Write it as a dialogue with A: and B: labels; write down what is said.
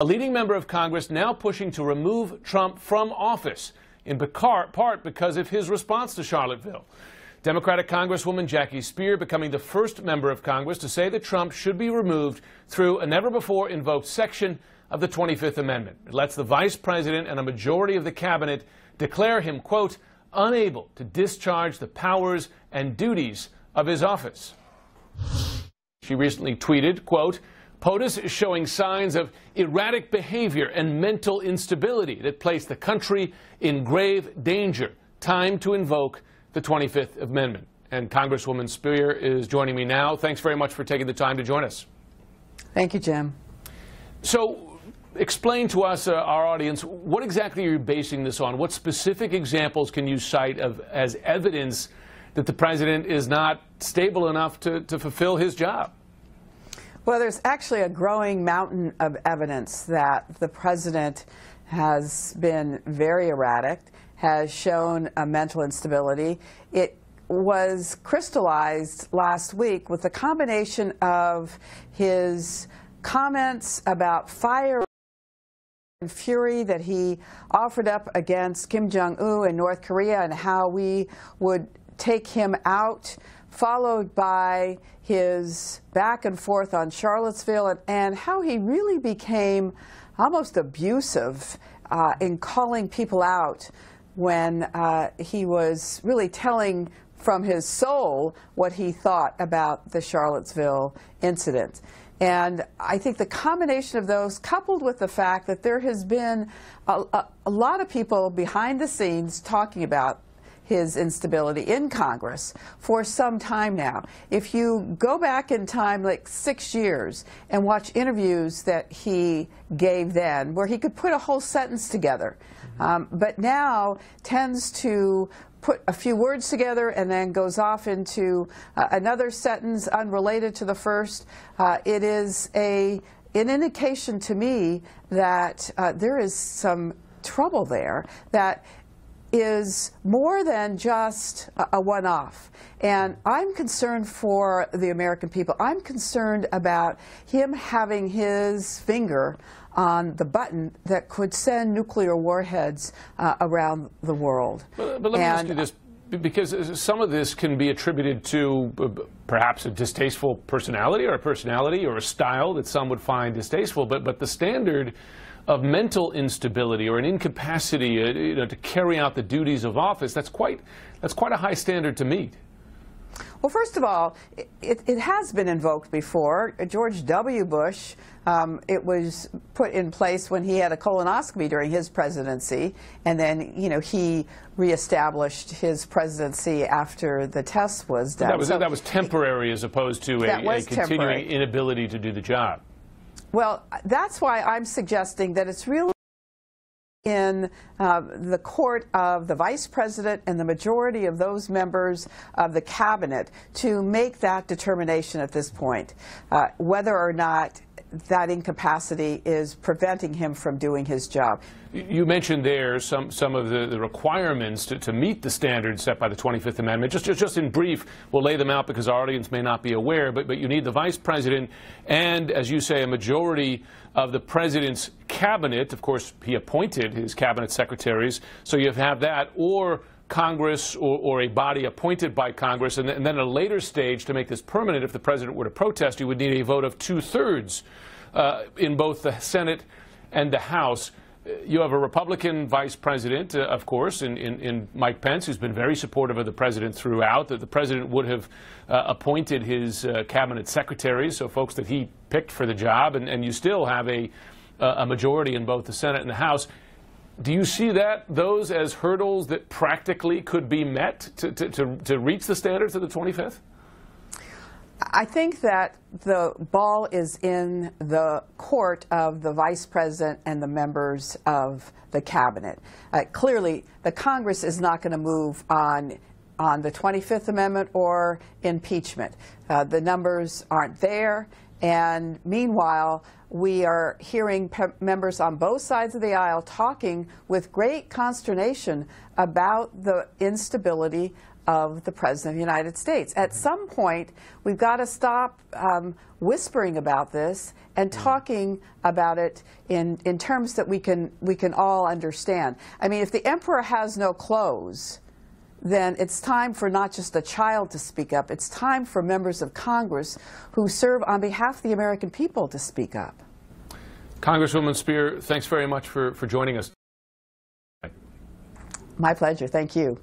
A: A leading member of Congress now pushing to remove Trump from office, in part because of his response to Charlottesville. Democratic Congresswoman Jackie Speier becoming the first member of Congress to say that Trump should be removed through a never-before-invoked section of the 25th Amendment. It lets the vice president and a majority of the cabinet declare him, quote, unable to discharge the powers and duties of his office. She recently tweeted, quote, POTUS is showing signs of erratic behavior and mental instability that place the country in grave danger. Time to invoke the 25th Amendment. And Congresswoman Speier is joining me now. Thanks very much for taking the time to join us.
B: Thank you, Jim.
A: So explain to us, our audience, what exactly are you basing this on? What specific examples can you cite as evidence that the president is not stable enough to fulfill his job?
B: Well, there's actually a growing mountain of evidence that the president has been very erratic, has shown a mental instability. It was crystallized last week with the combination of his comments about fire and fury that he offered up against Kim Jong-un in North Korea and how we would take him out, followed by his back and forth on Charlottesville and how he really became almost abusive in calling people out when he was really telling from his soul what he thought about the Charlottesville incident. And I think the combination of those, coupled with the fact that there has been a lot of people behind the scenes talking about his instability in Congress for some time now. If you go back in time like 6 years and watch interviews that he gave then, where he could put a whole sentence together, but now tends to put a few words together and then goes off into another sentence unrelated to the first, it is an indication to me that there is some trouble there that is more than just a one-off. And I'm concerned for the American people. I'm concerned about him having his finger on the button that could send nuclear warheads around the world.
A: But let me ask you this, because some of this can be attributed to perhaps a distasteful personality or a style that some would find distasteful, but the standard of mental instability or an incapacity to carry out the duties of office, that's quite a high standard to meet.
B: Well, first of all, it has been invoked before. George W. Bush, it was put in place when he had a colonoscopy during his presidency, and then, he reestablished his presidency after the test was done.
A: That was temporary as opposed to a continuing inability to do the job.
B: Well, that's why I'm suggesting that it's really in the court of the vice president and the majority of those members of the cabinet to make that determination at this point, whether or not that incapacity is preventing him from doing his job.
A: You mentioned there some of the requirements to meet the standards set by the 25th Amendment. Just in brief, we'll lay them out because our audience may not be aware, but you need the vice president and, as you say, a majority of the president's cabinet. Of course, he appointed his cabinet secretaries, so you have that, or Congress or a body appointed by Congress, and then at a later stage, to make this permanent, if the president were to protest, you would need a vote of 2/3 in both the Senate and the House. You have a Republican vice president, of course, in Mike Pence, who's been very supportive of the president throughout. That the president would have appointed his cabinet secretaries, so folks that he picked for the job, and you still have a majority in both the Senate and the House. Do you see those as hurdles that practically could be met to reach the standards of the 25th?
B: I think that the ball is in the court of the vice president and the members of the cabinet. Clearly, the Congress is not going to move on the 25th Amendment or impeachment. The numbers aren't there. And meanwhile, we are hearing members on both sides of the aisle talking with great consternation about the instability of the President of the United States. At some point, we've got to stop whispering about this and talking about it in terms that we can all understand. I mean, if the emperor has no clothes, then it's time for not just the child to speak up. It's time for members of Congress who serve on behalf of the American people to speak up.
A: Congresswoman Speier, thanks very much for joining us.
B: My pleasure. Thank you.